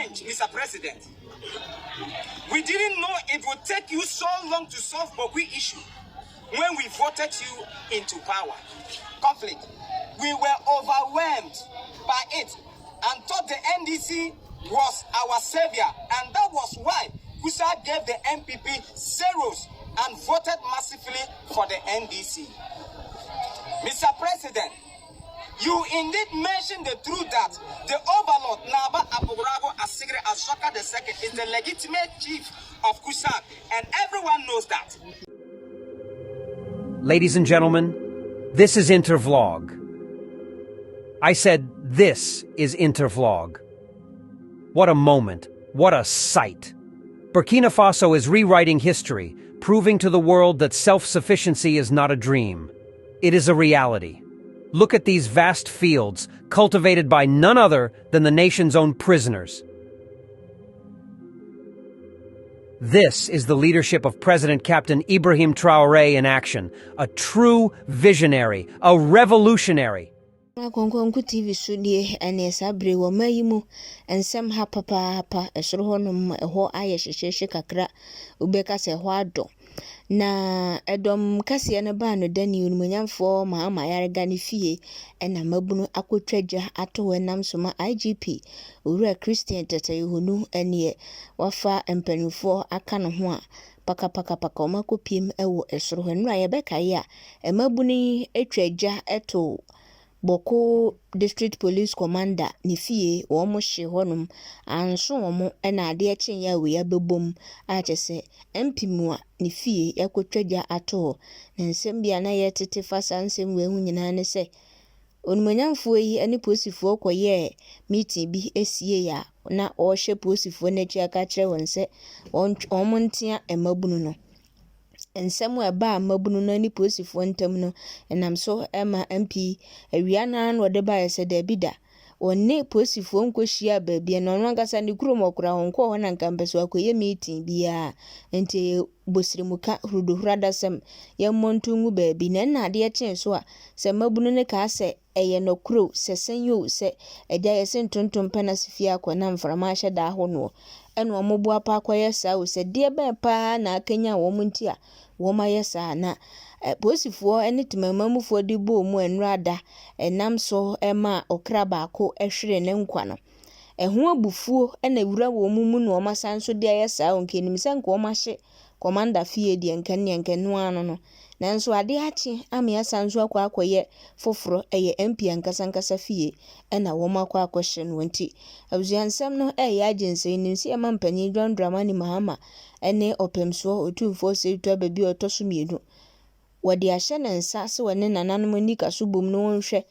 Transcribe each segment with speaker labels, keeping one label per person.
Speaker 1: bench, Mr. President. We didn't know it would take you so long to solve Bawku issue when we voted you into power. Conflict. We were overwhelmed by it and thought the NDC was our savior, and that was why Kusa gave the MPP zeros and voted massively for the NDC. Mr. President, you indeed mentioned the truth that the overlord Naba Aborago Asigre Ashoka II is the legitimate chief of Kusa, and everyone knows that.
Speaker 2: Ladies and gentlemen, this is Intervlog. I said this is Intervlog. What a moment. What a sight. Burkina Faso is rewriting history, proving to the world that self-sufficiency is not a dream. It is a reality. Look at these vast fields, cultivated by none other than the nation's own prisoners. This is the leadership of President Captain Ibrahim Traore in action, a true visionary, a revolutionary.
Speaker 3: Konkonku TV sudie ene sabre wo mayimu ensem ha papa esoro honom ho aye hyehye kakra ubeka se ho ado na edom kase ne ba no dani unumunyamfo Mahama Ayariga'S ne fie ena mabunu akotwadwa ato wenam soma IGP owura Christian tetayehunu ene wafa empanifo aka no ho a paka omakopiem ewo esoro hwenura ye beka ye a emabuni etwadwa eto Bawku District Police Commander ni fie wo mo hye honum anso wo mo na ade echen ya we abebom a chese MPmu a ni fie yakotwadwa ato na nsem bia na ye tete fasa nsem we hu nyina ne se onumanyamfo yi ani posifo koye meeting bi esie ya na o hye posifo na chi aka kire won se on mo ntia emabunu no ensemu eba mabunu na ni posifo ntam no enam so ema MP awia na no de ba yese da bida onne posifo nkohia baabia no no ngasa ni kuro mokura honko ho na nkampeso akoye meeting bia ente bosirimuka hurudohurada sem ye montungu baabi na ade echen so a se mabunu ne ka se eye no kuro se senyo se edia yese ntontom pena sifia akona mframa ahye da ho no eno omobu apa akoye sa o se de ba pa na akanya wo muntia wo mayesa na posifo ene timamamufo de bo mu enrada enam so ema okra baako ehwere ne nkwa no eho abufuo ena wura wo mu no omasanso de ayesa onkenim se nko omahye commander fie de nkanenkenno ano no nanso ade achi amia sanso akoye foforo eye MP ankasankasa fie ena wo makwa akohye no nti abuziansam no agency nimsi emampanyi Dramani Mahama ene opemso otumfo se to baby otosumienu wadi ahye nensa se wone nananom ni kasubom no wonhwe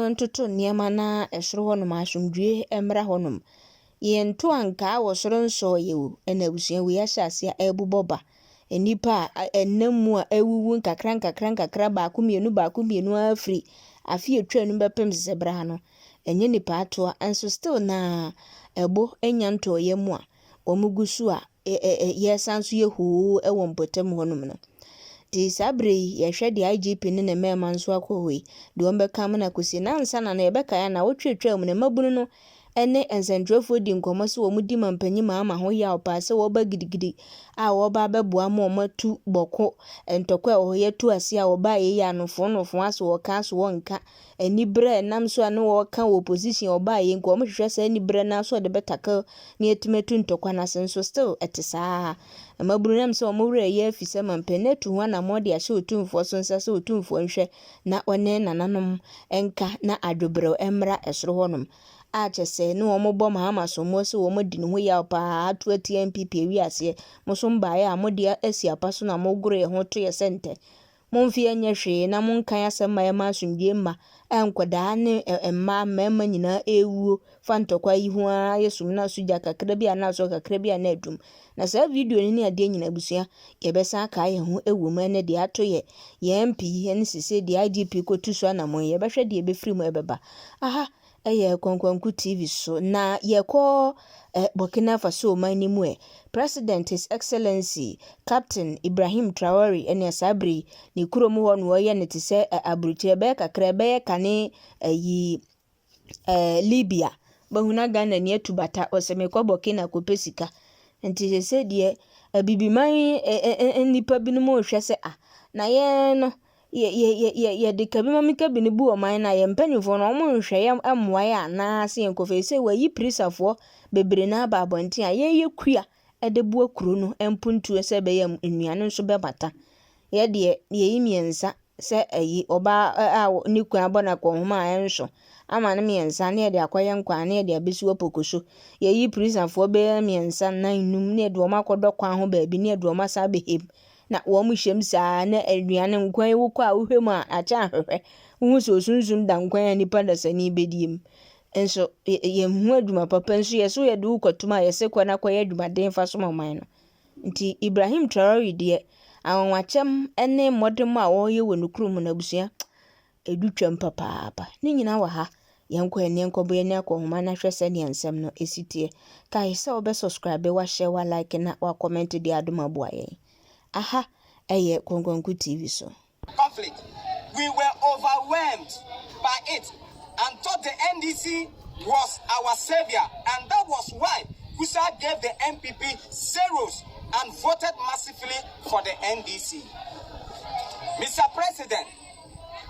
Speaker 3: ntoto niema na esoro honom asomdwe emra honom yento anka wo soro nso yewu ena abusua we ahyasia ebuboba enipa ennamu a ewuwu nkakra baako mienu afri afi etwanu bepem zebra no enye nipa ato anso still na ebo enyanto yemu a omugusu a yesanso yehu ewo mpotem honum no di sabre yehwe di IGP ne mema nso akowe di ombekam na kosi na nsa na ebeka ya na wotwetwa mu ne mabunu no ene ensendrofo di nkomoso wo mudi mampanyi Mahama ho ya opase wo ba gidigidi a wo ba beboa ma omatu Bawku entokwa wo ye tu ase a wo ba ye ya nofo aso wo ka so wo nka enibre nam so ane wo ka wo position wo ba ye nko mo hwehwe sa enibre na so de betaka ne etumetu ntokwa na senso still etisa amaburu nam so mo wure ye afise mampenetu ho na mode ahye otumfo so nsa se otumfo nhwe na one nananom enka na adwobrɛw emra esoro honum achese no omobo Mahama so mo se wo modi no ya pa atu ati MPP wi ase mo so mba ya modi asi apaso na mo gure ho to ye sente mo mfi anya hwe na mo nkan asema ya masumdie ma enkoda ne emma mema nyina ewuo fantokwa ihu a yesum na suja kakra bia na so kakra bia na adum na sa video ni ade nyina busua ye besa aka ye ho ewu ma ne de ato ye MP ne sise de IGP ko tuso na mo ye behwe de be free mo ebeba aha eye Konkonku TV so na yeko Burkina Faso manimu President His Excellency Captain Ibrahim Traore ene sabri ni kuromu ho no ye ne te se abruchire be kakra be kane yi Libya bahuna Ghana ni atubata osemekwa Burkina kopesika nti se de abibiman nipa binom ohwe se na ye no ye de kabi mamika bi ne bu oman na ye mpanifo no mo nhwe ye amwa ya na se enkofe se wayi prisafo bebre na aba abonten a ye kua de bu akuro no empuntu se be ya nnuane nso be bata ye de ye yimiensa se ayi oba ni kwan abona ko homa enso ama ne miensa ne de akoye nkwa ne de abesu opokoso ye yi prisafo be miensa na num ne de o makodo kwan ho ba bi ne de o masa behem na wo mu hyem saa na aduane nkwan wo kwa wo hwem a acha ahwehwe wo so sunsun da nkwan anipa da sani bediem enso ye hu aduma papa nso ye so ye de ukotuma ye se kwa na kwa ye aduma den fa so maman no nti Ibrahim Traore de awonwachem ene modem a wo ye wonukrum na busua edutwam papa ni nyina wa ha yenko ene nkobo ye ne akohoma na hwese ne nsem no esitie kai se obe subscribe wa share wa like na wa comment de aduma boa ye aha eye Kongonku TV so
Speaker 1: conflict. We were overwhelmed by it and thought the NDC was our savior, and that was why Kusa gave the MPP zeros and voted massively for the NDC. Mr. President,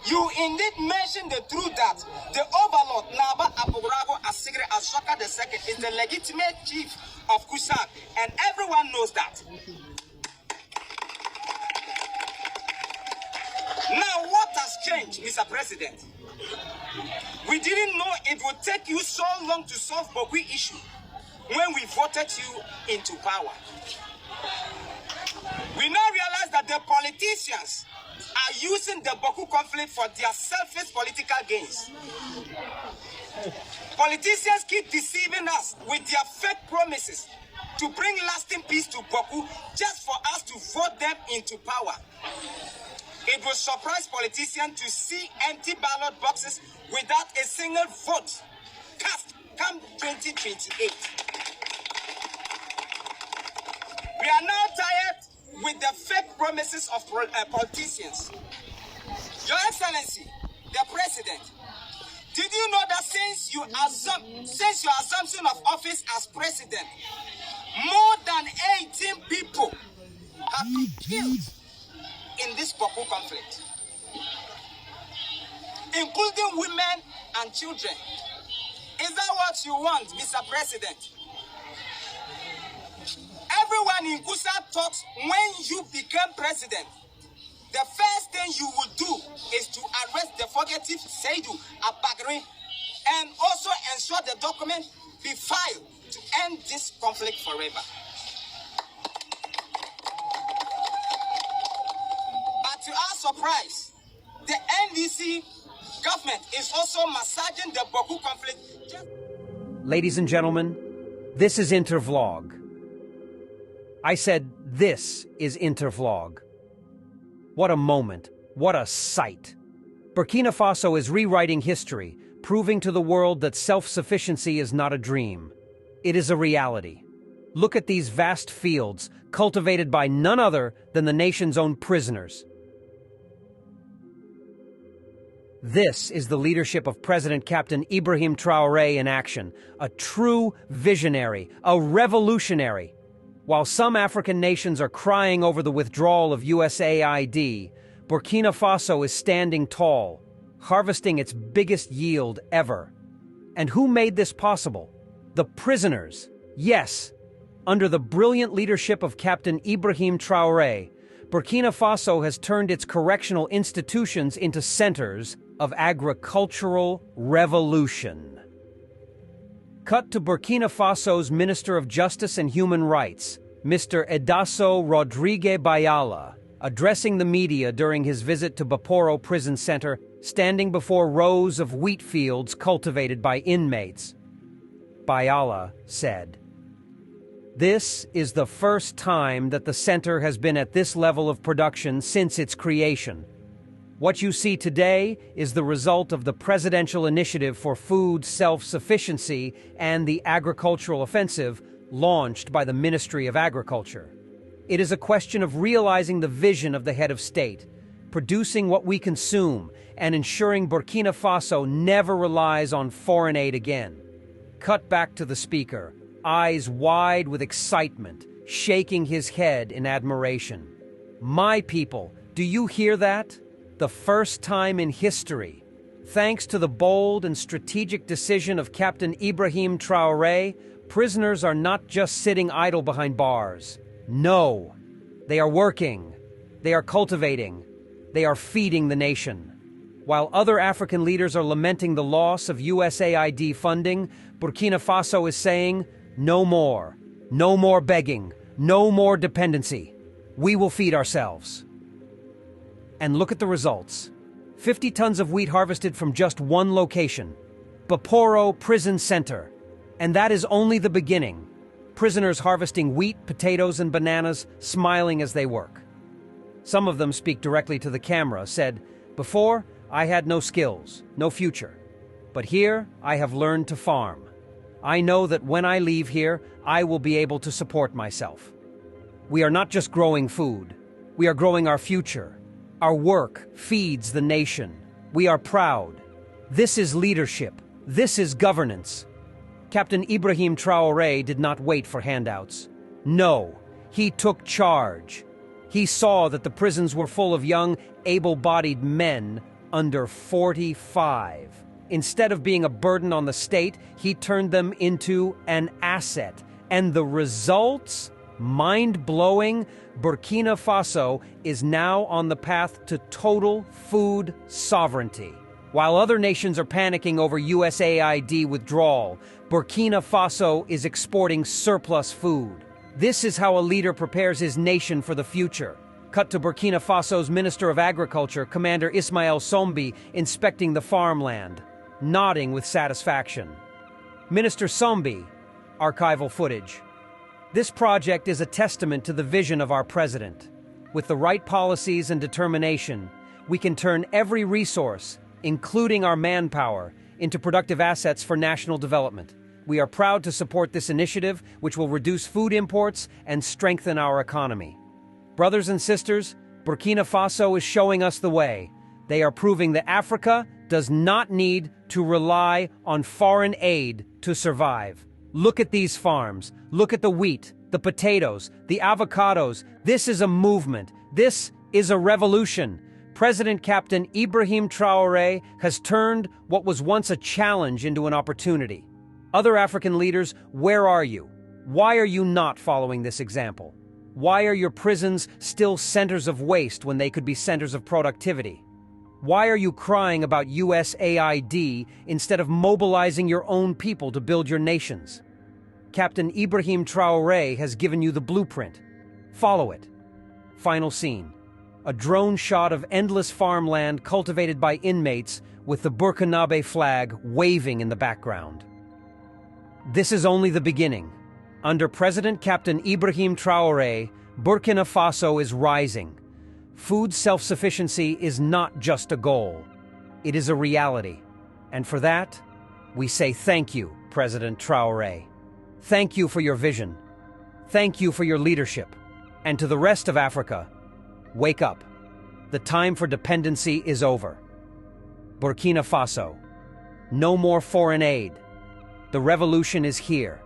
Speaker 1: you indeed mentioned the truth that the overlord Naba Aborago Asigre Ashoka II is the legitimate chief of Kusa, and everyone knows that. Now, what has changed, Mr. President? We didn't know it would take you so long to solve Bawku issue when we voted you into power. We now realize that the politicians are using the Bawku conflict for their selfish political gains. Politicians keep deceiving us with their fake promises to bring lasting peace to Bawku just for us to vote them into power. It will surprise politicians to see empty ballot boxes without a single vote cast come 2028. We are now tired with the fake promises of politicians. Your Excellency, the President, did you know that since your assumption of office as President, more than 18 people have been killed in this Bawku conflict, including women and children? Is that what you want, Mr. President? Everyone in Kusa thought when you became president, the first thing you would do is to arrest the fugitive Seidu Abagri and also ensure the document be filed to end this conflict forever. To our surprise, the NDC government is also massaging the Bawku conflict.
Speaker 2: Ladies and gentlemen, this is Intervlog. I said this is Intervlog. What a moment. What a sight. Burkina Faso is rewriting history, proving to the world that self-sufficiency is not a dream. It is a reality. Look at these vast fields, cultivated by none other than the nation's own prisoners. This is the leadership of President Captain Ibrahim Traore in action, a true visionary, a revolutionary. While some African nations are crying over the withdrawal of USAID, Burkina Faso is standing tall, harvesting its biggest yield ever. And who made this possible? The prisoners. Yes, under the brilliant leadership of Captain Ibrahim Traore, Burkina Faso has turned its correctional institutions into centers of agricultural revolution. Cut to Burkina Faso's Minister of Justice and Human Rights, Mr. Edaso Rodrigue Bayala, addressing the media during his visit to Baporo Prison Center, standing before rows of wheat fields cultivated by inmates. Bayala said, "This is the first time that the center has been at this level of production since its creation. What you see today is the result of the Presidential Initiative for Food Self-Sufficiency and the Agricultural Offensive launched by the Ministry of Agriculture. It is a question of realizing the vision of the head of state, producing what we consume, and ensuring Burkina Faso never relies on foreign aid again. cut back to the speaker, eyes wide with excitement, shaking his head in admiration. My people, do you hear that? The first time in history. Thanks to the bold and strategic decision of Captain Ibrahim Traore, prisoners are not just sitting idle behind bars. No, they are working. They are cultivating. They are feeding the nation. While other African leaders are lamenting the loss of USAID funding, Burkina Faso is saying, no more begging, no more dependency. We will feed ourselves. And look at the results. 50 tons of wheat harvested from just one location, Baporo Prison Center. And that is only the beginning. Prisoners harvesting wheat, potatoes, and bananas, smiling as they work. Some of them speak directly to the camera, said, "Before, I had no skills, no future. But here, I have learned to farm. I know that when I leave here, I will be able to support myself." We are not just growing food. We are growing our future. Our work feeds the nation. We are proud. This is leadership. This is governance. Captain Ibrahim Traore did not wait for handouts. No, he took charge. He saw that the prisons were full of young, able-bodied men under 45. Instead of being a burden on the state, he turned them into an asset. And the results? Mind-blowing. Burkina Faso is now on the path to total food sovereignty. While other nations are panicking over USAID withdrawal, Burkina Faso is exporting surplus food. This is how a leader prepares his nation for the future. Cut to Burkina Faso's Minister of Agriculture, Commander Ismail Sombi, inspecting the farmland, nodding with satisfaction. Minister Sombi, archival footage. This project is a testament to the vision of our president. With the right policies and determination, we can turn every resource, including our manpower, into productive assets for national development. We are proud to support this initiative, which will reduce food imports and strengthen our economy. Brothers and sisters, Burkina Faso is showing us the way. They are proving that Africa does not need to rely on foreign aid to survive. Look at these farms. Look at the wheat, the potatoes, the avocados. This is a movement. This is a revolution. President Captain Ibrahim Traore has turned what was once a challenge into an opportunity. Other African leaders, where are you? Why are you not following this example? Why are your prisons still centers of waste when they could be centers of productivity? Why are you crying about USAID instead of mobilizing your own people to build your nations? Captain Ibrahim Traore has given you the blueprint. Follow it. Final scene. A drone shot of endless farmland cultivated by inmates with the Burkinabe flag waving in the background. This is only the beginning. Under President Captain Ibrahim Traore, Burkina Faso is rising. Food self-sufficiency is not just a goal. It is a reality. And for that, we say thank you, President Traore. Thank you for your vision. Thank you for your leadership. And to the rest of Africa, wake up. The time for dependency is over. Burkina Faso, no more foreign aid. The revolution is here.